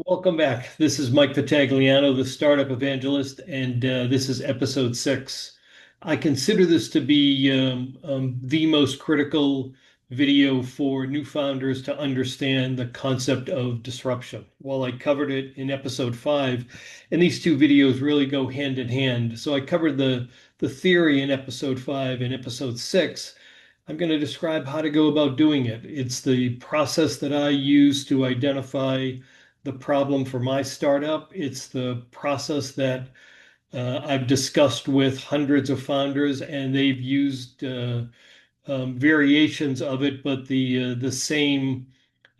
Welcome back. This is Mike Vitagliano, the startup evangelist, and this is episode 6. I consider this to be the most critical video for new founders to understand the concept of disruption. While I covered it in episode 5, and these two videos really go hand in hand. So I covered the theory in episode 5 and episode 6. I'm going to describe how to go about doing it. It's the process that I use to identify the problem for my startup. It's the process that I've discussed with hundreds of founders, and they've used variations of it, but the same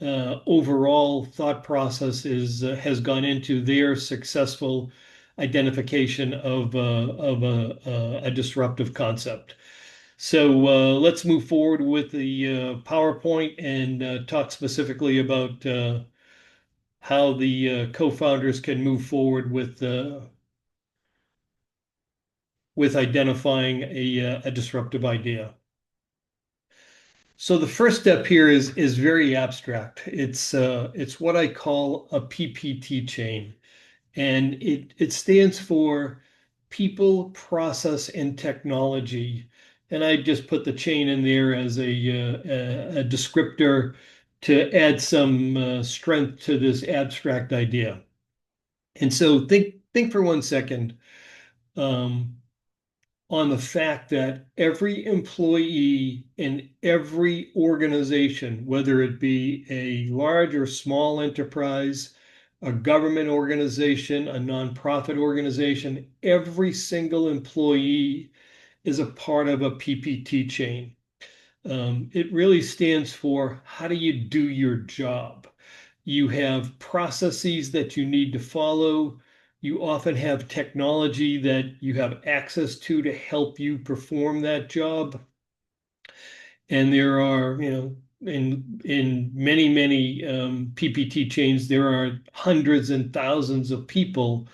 overall thought process is has gone into their successful identification of a disruptive concept. So let's move forward with the PowerPoint and talk specifically about how the co-founders can move forward with identifying a disruptive idea. So the first step here is very abstract. It's what I call a PPT chain, and it stands for people, process, and technology. And I just put the chain in there as a descriptor to add some strength to this abstract idea. And so think for 1 second um, on the fact that every employee in every organization, whether it be a large or small enterprise, a government organization, a nonprofit organization, every single employee is a part of a PPT chain. It really stands for how do you do your job? You have processes that you need to follow. You often have technology that you have access to help you perform that job. And there are, in many PPT chains, there are hundreds and thousands of people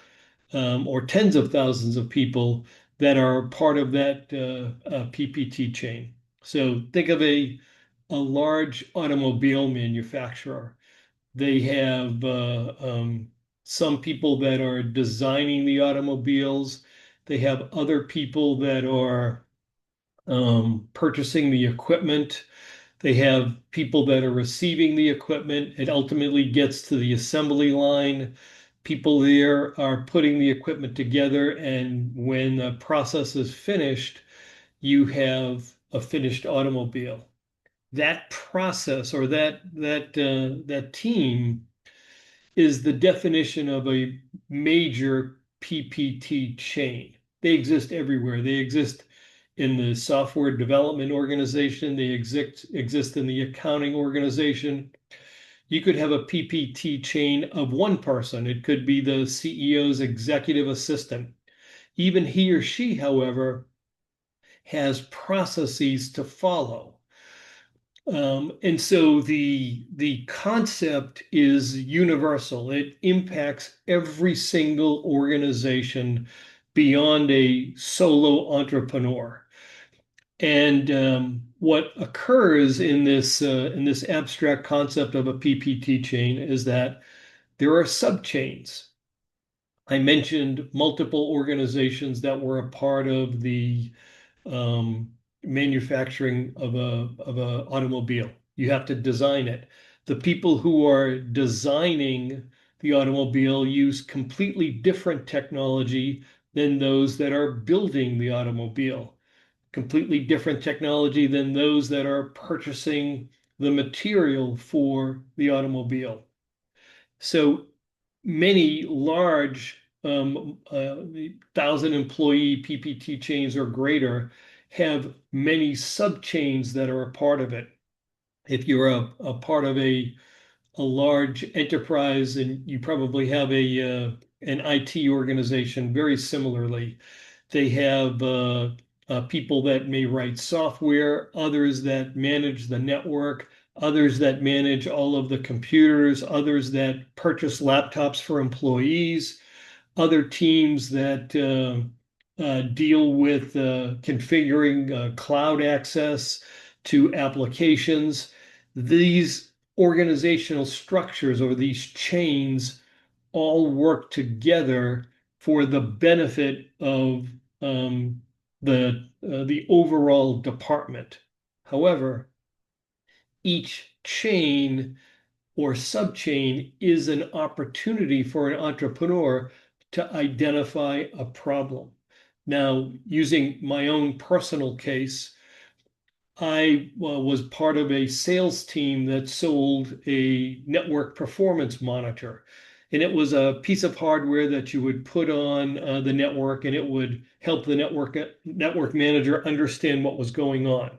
or tens of thousands of people that are part of that PPT chain. So think of a large automobile manufacturer. They have some people that are designing the automobiles. They have other people that are purchasing the equipment. They have people that are receiving the equipment. It ultimately gets to the assembly line. People there are putting the equipment together, and when the process is finished, you have a finished automobile. That process or that team is the definition of a major PPT chain. They exist everywhere. They exist in the software development organization. They exist in the accounting organization. You could have a PPT chain of one person. It could be the CEO's executive assistant. Even he or she, however, has processes to follow. And so the concept is universal. It impacts every single organization beyond a solo entrepreneur. And what occurs in this abstract concept of a PPT chain is that there are subchains. I mentioned multiple organizations that were a part of the um, manufacturing of a automobile. You have to design it. The people who are designing the automobile use completely different technology than those that are building the automobile. Completely different technology than those that are purchasing the material for the automobile. So many large 1,000 employee PPT chains or greater have many subchains that are a part of it. If you're a part of a large enterprise, and you probably have an IT organization very similarly, they have people that may write software, others that manage the network, others that manage all of the computers, others that purchase laptops for employees, other teams that deal with configuring cloud access to applications. These organizational structures or these chains all work together for the benefit of the overall department. However, each chain or subchain is an opportunity for an entrepreneur to identify a problem. Now, using my own personal case, I was part of a sales team that sold a network performance monitor. And it was a piece of hardware that you would put on the network, and it would help the network manager understand what was going on.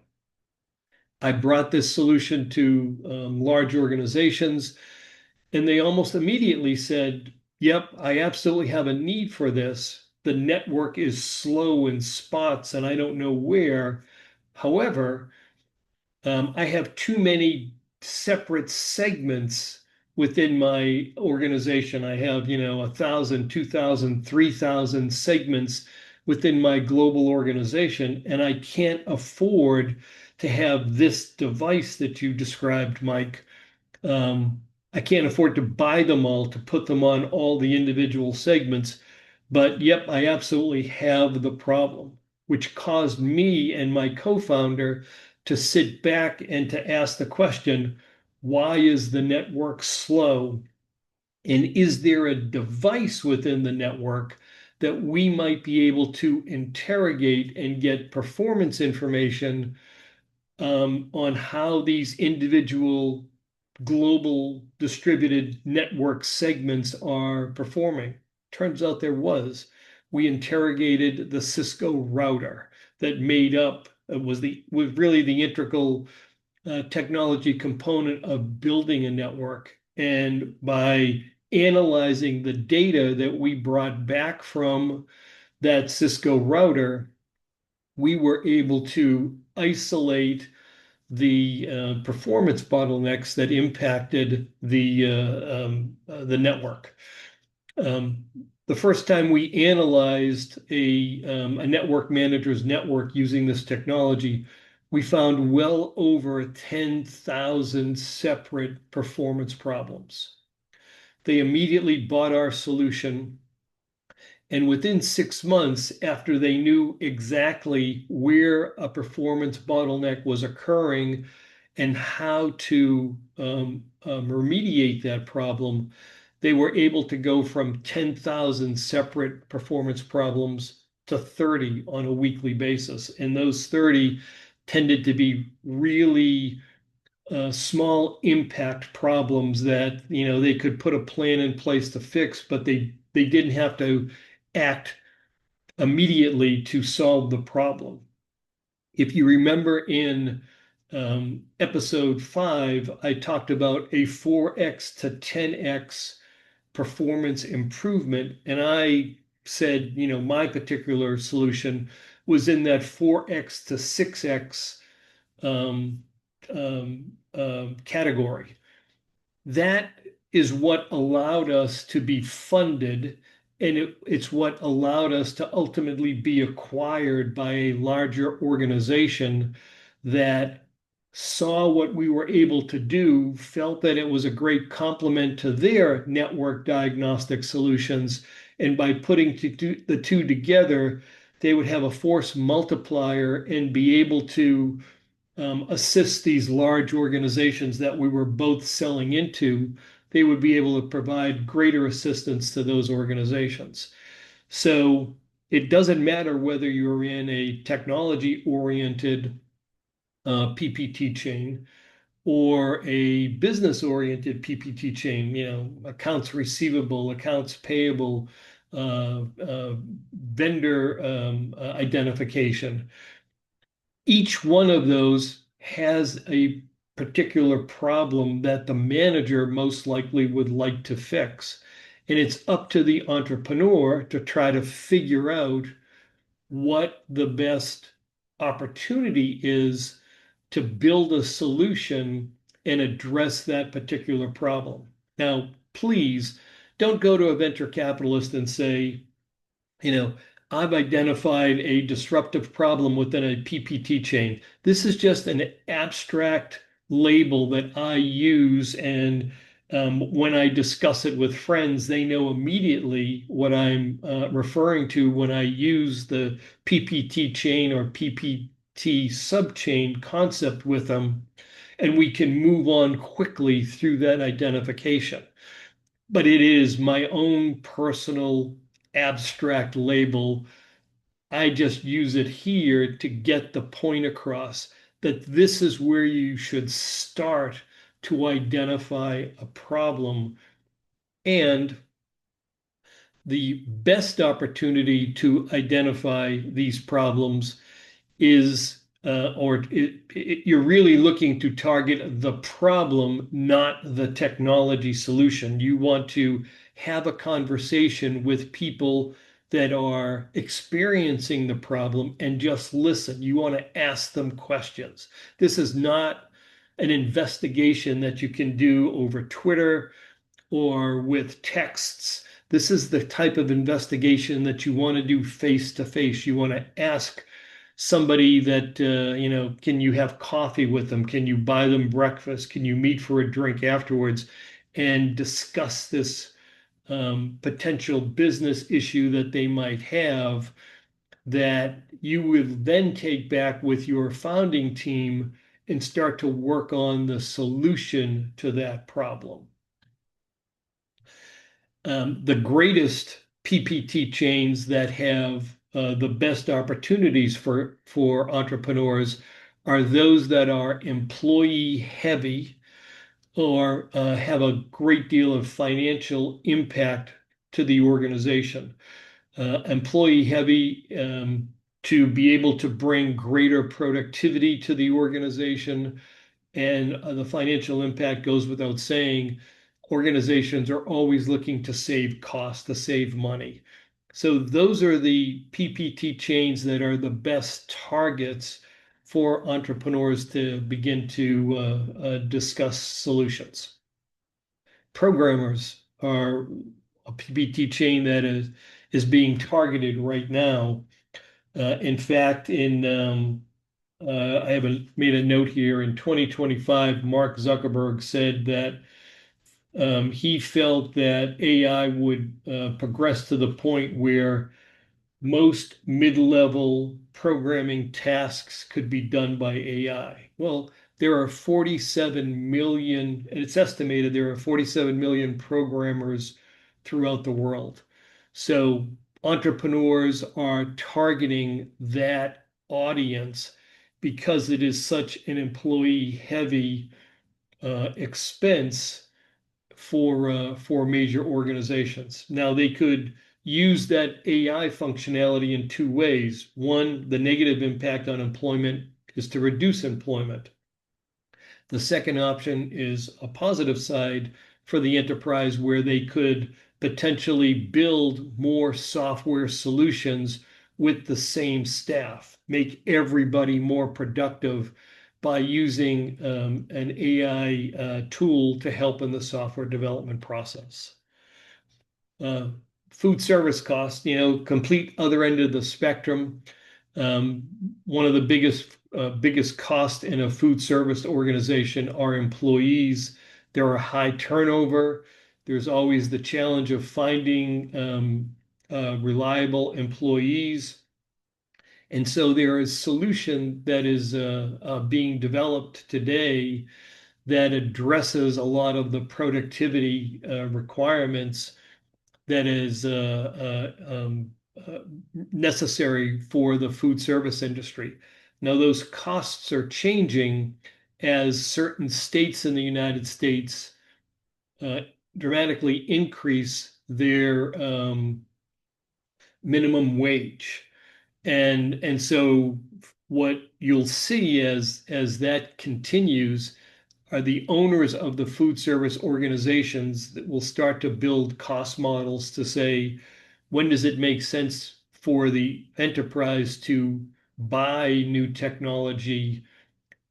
I brought this solution to large organizations, and they almost immediately said, "Yep, I absolutely have a need for this. The network is slow in spots, and I don't know where. However, I have too many separate segments within my organization. I have, 1,000, 2,000, 3,000 segments within my global organization, and I can't afford to have this device that you described, Mike. I can't afford to buy them all to put them on all the individual segments. But yep, I absolutely have the problem, which caused me and my co-founder to sit back and to ask the question, why is the network slow? And is there a device within the network that we might be able to interrogate and get performance information on how these individual global distributed network segments are performing? Turns out there was. We interrogated the Cisco router that made up was really the integral technology component of building a network. And by analyzing the data that we brought back from that Cisco router, we were able to isolate the performance bottlenecks that impacted the network. Um, the first time we analyzed a network manager's network using this technology, we found well over 10,000 separate performance problems. They immediately bought our solution. And within 6 months, after they knew exactly where a performance bottleneck was occurring and how to remediate that problem, they were able to go from 10,000 separate performance problems to 30 on a weekly basis. And those 30 tended to be really small impact problems that they could put a plan in place to fix, but they didn't have to act immediately to solve the problem. If you remember in episode 5, I talked about a 4x to 10x performance improvement, and I said, my particular solution was in that 4x to 6x um, category. That is what allowed us to be funded, and it's what allowed us to ultimately be acquired by a larger organization that saw what we were able to do, felt that it was a great complement to their network diagnostic solutions, and by putting the two together, they would have a force multiplier and be able to assist these large organizations that we were both selling into. They would be able to provide greater assistance to those organizations. So it doesn't matter whether you're in a technology-oriented PPT chain or a business-oriented PPT chain, accounts receivable, accounts payable, vendor identification. Each one of those has a particular problem that the manager most likely would like to fix. And it's up to the entrepreneur to try to figure out what the best opportunity is to build a solution and address that particular problem. Now, please don't go to a venture capitalist and say, you know, I've identified a disruptive problem within a PPT chain. This is just an abstract label that I use, and When I discuss it with friends, they know immediately what I'm referring to when I use the PPT chain or PPT subchain concept with them, and we can move on quickly through that identification. But it is my own personal abstract label. I just use it here to get the point across that this is where you should start to identify a problem. And the best opportunity to identify these problems is, you're really looking to target the problem, not the technology solution. You want to have a conversation with people that are experiencing the problem and just listen. You want to ask them questions. This is not an investigation that you can do over Twitter or with texts. This is the type of investigation that you want to do face to face. You want to ask somebody that, can you have coffee with them? Can you buy them breakfast? Can you meet for a drink afterwards and discuss this potential business issue that they might have that you would then take back with your founding team and start to work on the solution to that problem. The greatest PPT chains that have the best opportunities for entrepreneurs are those that are employee heavy or have a great deal of financial impact to the organization. Employee heavy to be able to bring greater productivity to the organization, and the financial impact goes without saying. Organizations are always looking to save costs, to save money. So those are the PPT chains that are the best targets for entrepreneurs to begin to discuss solutions. Programmers are a PPT chain that is being targeted right now. In fact, I have made a note here. In 2025, Mark Zuckerberg said that he felt that AI would progress to the point where most mid-level programming tasks could be done by AI. Well, there are 47 million, and it's estimated there are 47 million programmers throughout the world. So entrepreneurs are targeting that audience because it is such an employee-heavy expense for major organizations. Now they could use that AI functionality in two ways. One, the negative impact on employment is to reduce employment. The second option is a positive side for the enterprise where they could potentially build more software solutions with the same staff, make everybody more productive by using an AI tool to help in the software development process. Uh, Food service costs, complete other end of the spectrum. Um, One of the biggest costs in a food service organization are employees. There are high turnover. There's always the challenge of finding reliable employees. And so there is a solution that is being developed today that addresses a lot of the productivity requirements that is necessary for the food service industry. Now, those costs are changing as certain states in the United States uh, dramatically increase their minimum wage. And so what you'll see as that continues are the owners of the food service organizations that will start to build cost models to say, when does it make sense for the enterprise to buy new technology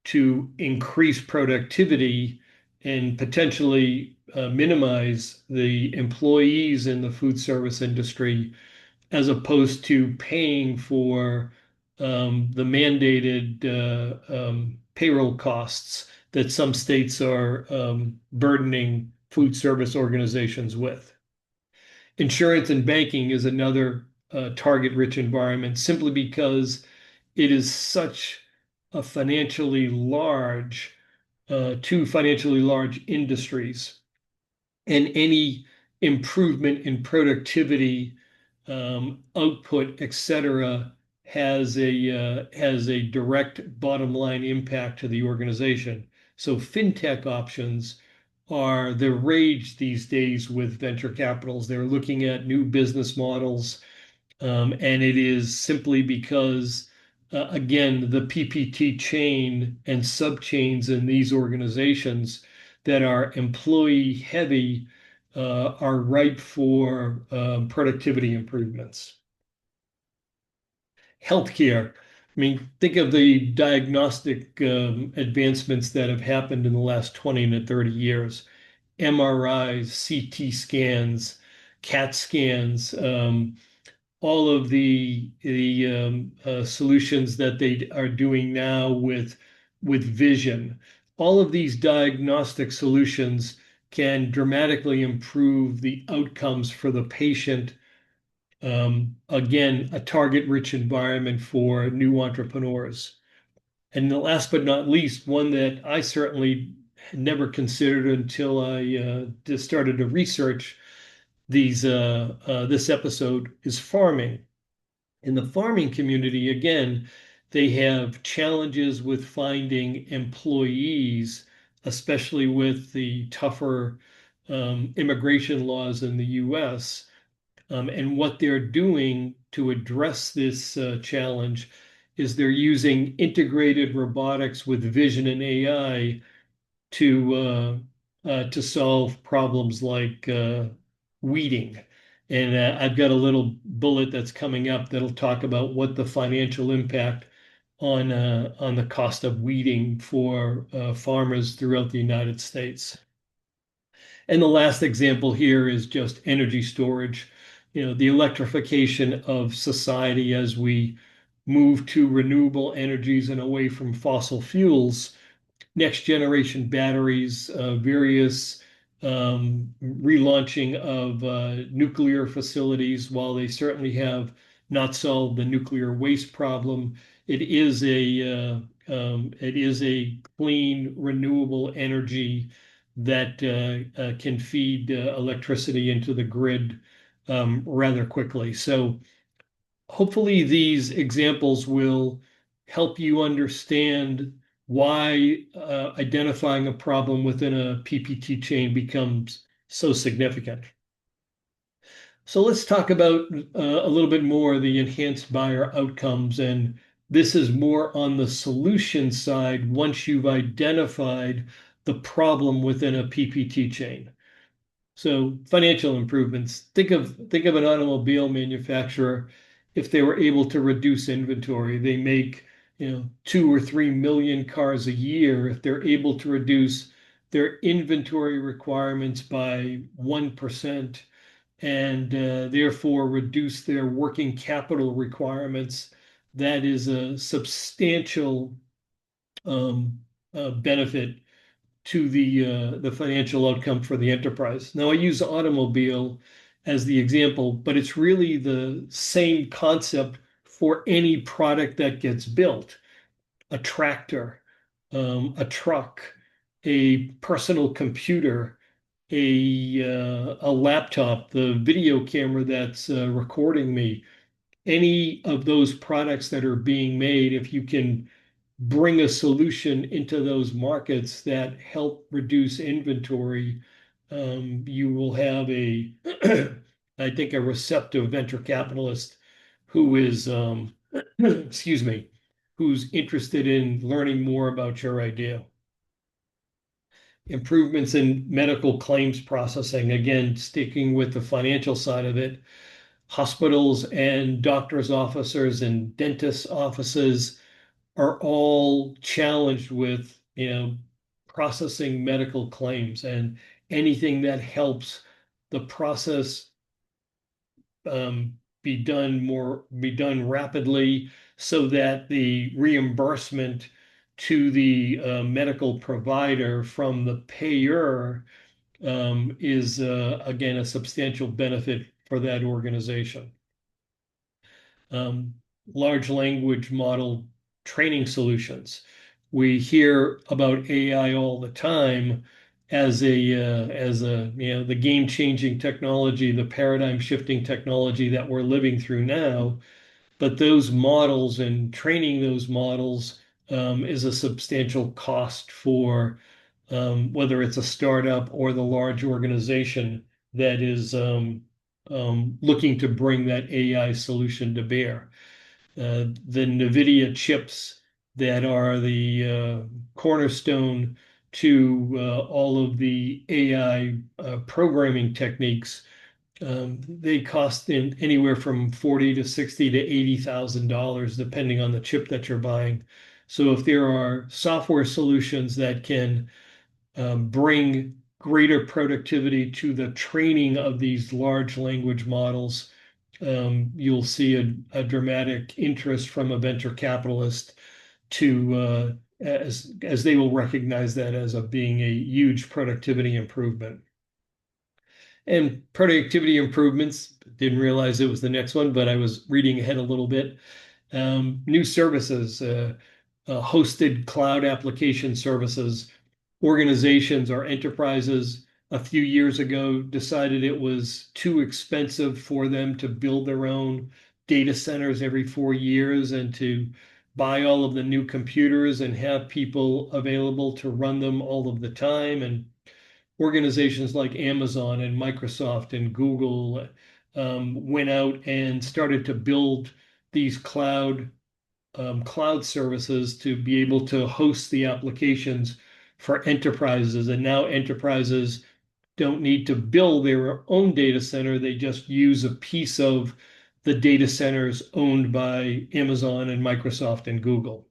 to increase productivity and potentially minimize the employees in the food service industry, as opposed to paying for the mandated payroll costs that some states are burdening food service organizations with. Insurance and banking is another target-rich environment simply because it is such a financially large, two financially large industries, and any improvement in productivity, output, etc., has a direct bottom line impact to the organization. So fintech options are the rage these days with venture capitals. They're looking at new business models, and it is simply because, again, the PPT chain and subchains in these organizations that are employee heavy are ripe for productivity improvements. Healthcare. I mean, think of the diagnostic advancements that have happened in the last 20 to 30 years. MRIs, CT scans, CAT scans, all of the solutions that they are doing now with vision. All of these diagnostic solutions can dramatically improve the outcomes for the patient. Again, a target-rich environment for new entrepreneurs. And the last but not least, one that I certainly never considered until I just started to research this episode is farming. In the farming community, again, they have challenges with finding employees, especially with the tougher immigration laws in the US. And what they're doing to address this challenge is they're using integrated robotics with vision and AI to solve problems like weeding. And I've got a little bullet that's coming up that'll talk about what the financial impact on the cost of weeding for farmers throughout the United States. And the last example here is just energy storage. You know, the electrification of society as we move to renewable energies and away from fossil fuels, next generation batteries, various relaunching of nuclear facilities. While they certainly have not solved the nuclear waste problem, it is a clean, renewable energy that can feed electricity into the grid rather quickly. So hopefully these examples will help you understand why identifying a problem within a PPT chain becomes so significant. So let's talk about a little bit more the enhanced buyer outcomes. And this is more on the solution side once you've identified the problem within a PPT chain. So financial improvements. Think of an automobile manufacturer. If they were able to reduce inventory, they make 2 or 3 million cars a year. If they're able to reduce their inventory requirements by 1% and therefore reduce their working capital requirements, that is a substantial benefit to the financial outcome for the enterprise. Now, I use automobile as the example, but it's really the same concept for any product that gets built. A tractor, a truck, a personal computer, a laptop, the video camera that's recording me, any of those products that are being made, if you can bring a solution into those markets that help reduce inventory, you will have I think, a receptive venture capitalist who is, excuse me, who's interested in learning more about your idea. Improvements in medical claims processing, again, sticking with the financial side of it. Hospitals and doctors' offices and dentists' offices are all challenged with, processing medical claims, and anything that helps the process be done rapidly so that the reimbursement to the medical provider from the payer is again a substantial benefit for that organization. Um, Large language model training solutions. We hear about AI all the time as a the game-changing technology, the paradigm-shifting technology that we're living through now. But those models and training those models is a substantial cost for whether it's a startup or the large organization that is looking to bring that AI solution to bear. The NVIDIA chips that are the cornerstone to all of the AI programming techniques, they cost anywhere from 40 to 60 to $80,000, depending on the chip that you're buying. So if there are software solutions that can bring greater productivity to the training of these large language models, you'll see a dramatic interest from a venture capitalist to as they will recognize that as being a huge productivity improvement. And productivity improvements, didn't realize it was the next one, but I was reading ahead a little bit. New services, hosted cloud application services, organizations or enterprises a few years ago decided it was too expensive for them to build their own data centers every 4 years and to buy all of the new computers and have people available to run them all of the time. And organizations like Amazon and Microsoft and Google went out and started to build these cloud services to be able to host the applications for enterprises. And now enterprises don't need to build their own data center. They just use a piece of the data centers owned by Amazon and Microsoft and Google.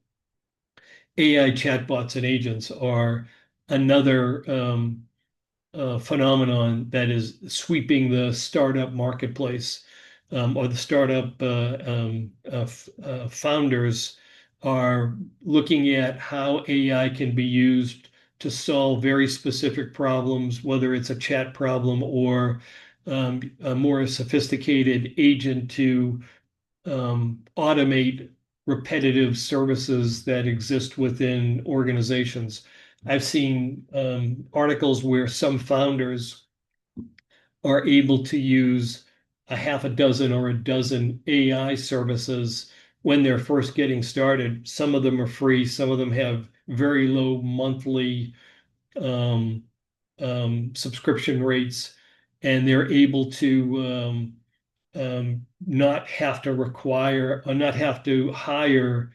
AI chatbots and agents are another phenomenon that is sweeping the startup marketplace, or the startup founders are looking at how AI can be used to solve very specific problems, whether it's a chat problem or a more sophisticated agent to automate repetitive services that exist within organizations. I've seen articles where some founders are able to use a half a dozen or a dozen AI services when they're first getting started. Some of them are free, some of them have very low monthly um, subscription rates, and they're able to not have to require or not have to hire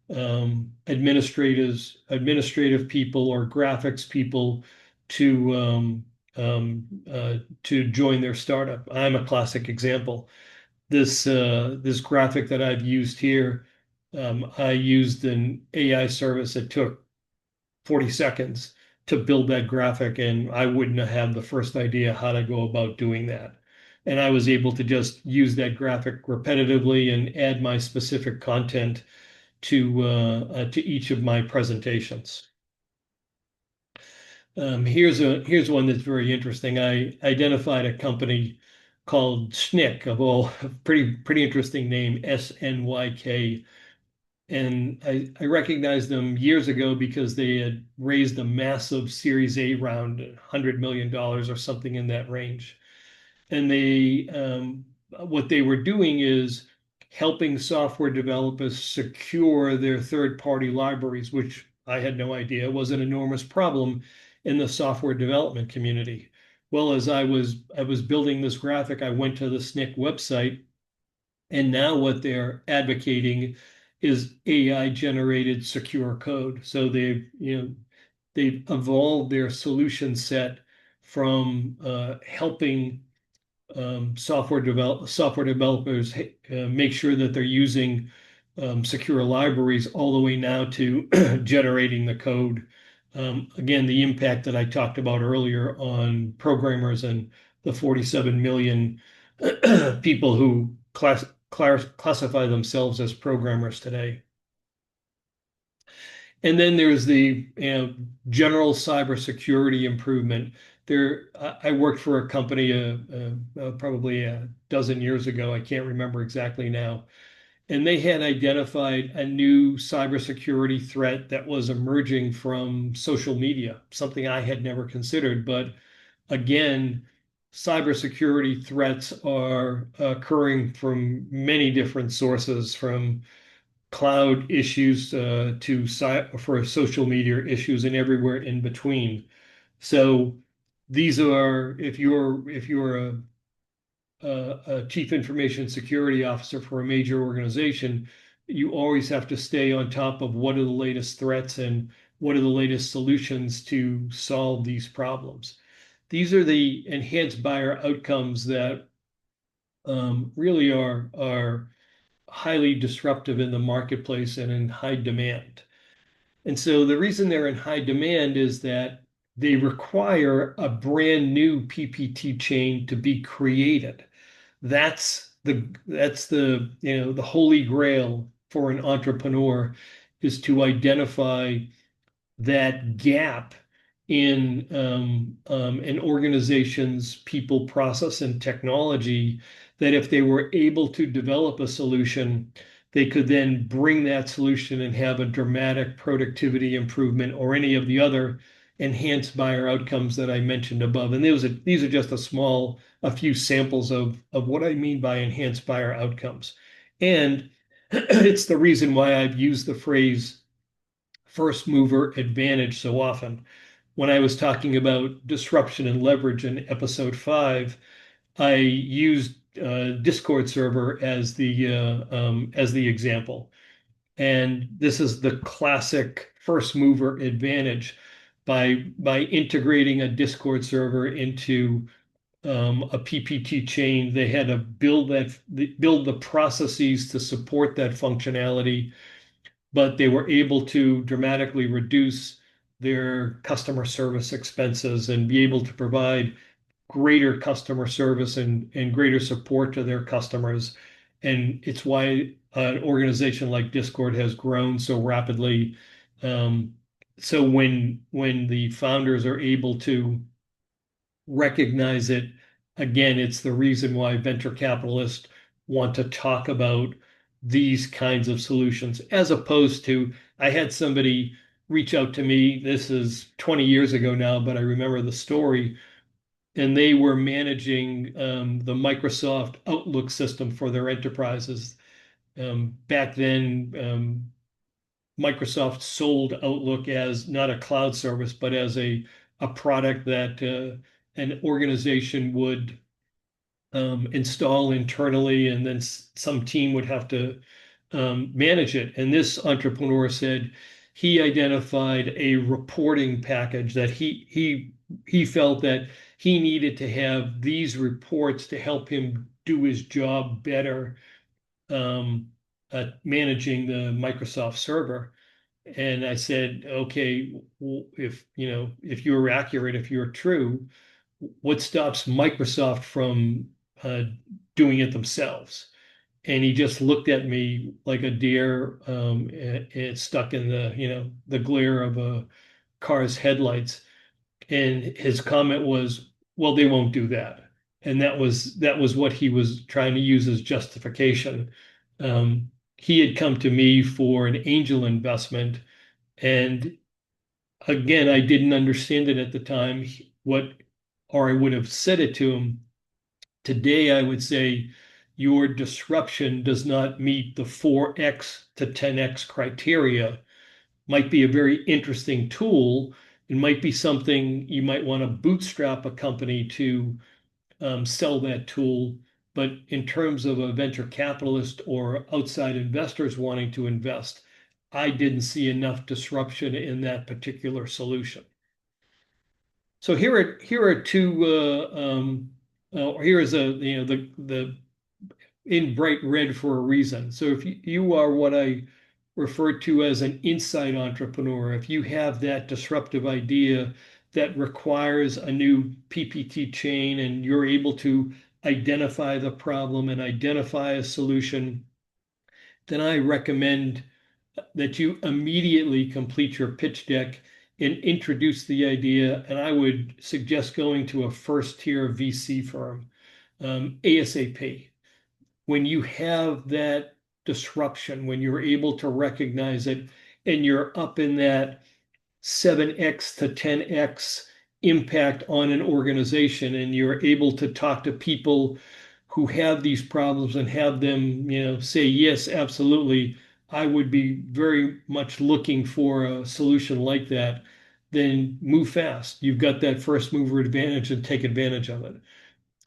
administrative people or graphics people to to join their startup. I'm a classic example. This graphic that I've used here, I used an AI service that took 40 seconds to build that graphic, and I wouldn't have the first idea how to go about doing that. And I was able to just use that graphic repetitively and add my specific content to each of my presentations. Here's one that's very interesting. I identified a company called Snyk, of all pretty interesting name, SNYK. And I recognized them years ago because they had raised a massive Series A round, $100 million or something in that range. And what they were doing is helping software developers secure their third-party libraries, which I had no idea was an enormous problem in the software development community. Well, as I was building this graphic, I went to the Snyk website, and now what they're advocating is AI generated secure code. So they've evolved their solution set from helping software developers make sure that they're using secure libraries all the way now to generating the code. Again, the impact that I talked about earlier on programmers and the 47 million people who classify themselves as programmers today. And then there's the general cybersecurity improvement. I worked for a company probably a dozen years ago. I can't remember exactly now. And they had identified a new cybersecurity threat that was emerging from social media, something I had never considered. But again, cybersecurity threats are occurring from many different sources, from cloud issues for social media issues and everywhere in between. So these are, if you're a chief information security officer for a major organization, you always have to stay on top of what are the latest threats and what are the latest solutions to solve these problems. These are the enhanced buyer outcomes that really are highly disruptive in the marketplace and in high demand. And so the reason they're in high demand is that they require a brand new PPT chain to be created. That's the holy grail for an entrepreneur, is to identify that gap in an organization's people, process, and technology, that if they were able to develop a solution, they could then bring that solution and have a dramatic productivity improvement or any of the other enhanced buyer outcomes that I mentioned above. And these are just a few samples of what I mean by enhanced buyer outcomes. And it's the reason why I've used the phrase first mover advantage so often. When I was talking about disruption and leverage in episode 5, I used Discord server as the example. And this is the classic first mover advantage. By integrating a Discord server into a PPT chain, they had to build the processes to support that functionality, but they were able to dramatically reduce their customer service expenses and be able to provide greater customer service and greater support to their customers. And it's why an organization like Discord has grown so rapidly. Um, so when the founders are able to recognize it, again, it's the reason why venture capitalists want to talk about these kinds of solutions, as opposed to, I had somebody reach out to me. This is 20 years ago now, but I remember the story. And they were managing the Microsoft Outlook system for their enterprises. Back then, Microsoft sold Outlook as not a cloud service, but as a product that an organization would install internally, and then some team would have to manage it. And this entrepreneur said he identified a reporting package that he felt that he needed to have these reports to help him do his job better, um, managing the Microsoft server. And I said, okay, if you're accurate, if you're true, what stops Microsoft from uh, doing it themselves? And he just looked at me like a deer, stuck in the glare of a car's headlights. And his comment was, "Well, they won't do that." And that was what he was trying to use as justification. He had come to me for an angel investment, and again, I didn't understand it at the time. Or I would have said it to him. Today, I would say your disruption does not meet the 4x to 10x criteria. Might be a very interesting tool. It might be something you might want to bootstrap a company to sell that tool. But in terms of a venture capitalist or outside investors wanting to invest, I didn't see enough disruption in that particular solution. So here are two. Here is the in bright red for a reason. So if you are what I refer to as an insight entrepreneur, if you have that disruptive idea that requires a new PPT chain and you're able to identify the problem and identify a solution, then I recommend that you immediately complete your pitch deck and introduce the idea. And I would suggest going to a first tier VC firm ASAP. When you have that disruption, when you're able to recognize it and you're up in that 7x to 10x impact on an organization, and you're able to talk to people who have these problems and have them, say, yes, absolutely, I would be very much looking for a solution like that, then move fast. You've got that first mover advantage and take advantage of it.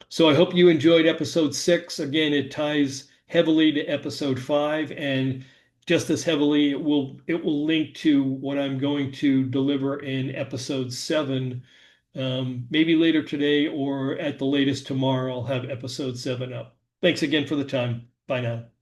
So I hope you enjoyed episode 6. Again, it ties heavily to episode 5, and just as heavily it will link to what I'm going to deliver in episode 7. Maybe later today or at the latest tomorrow, I'll have episode 7 up. Thanks again for the time. Bye now.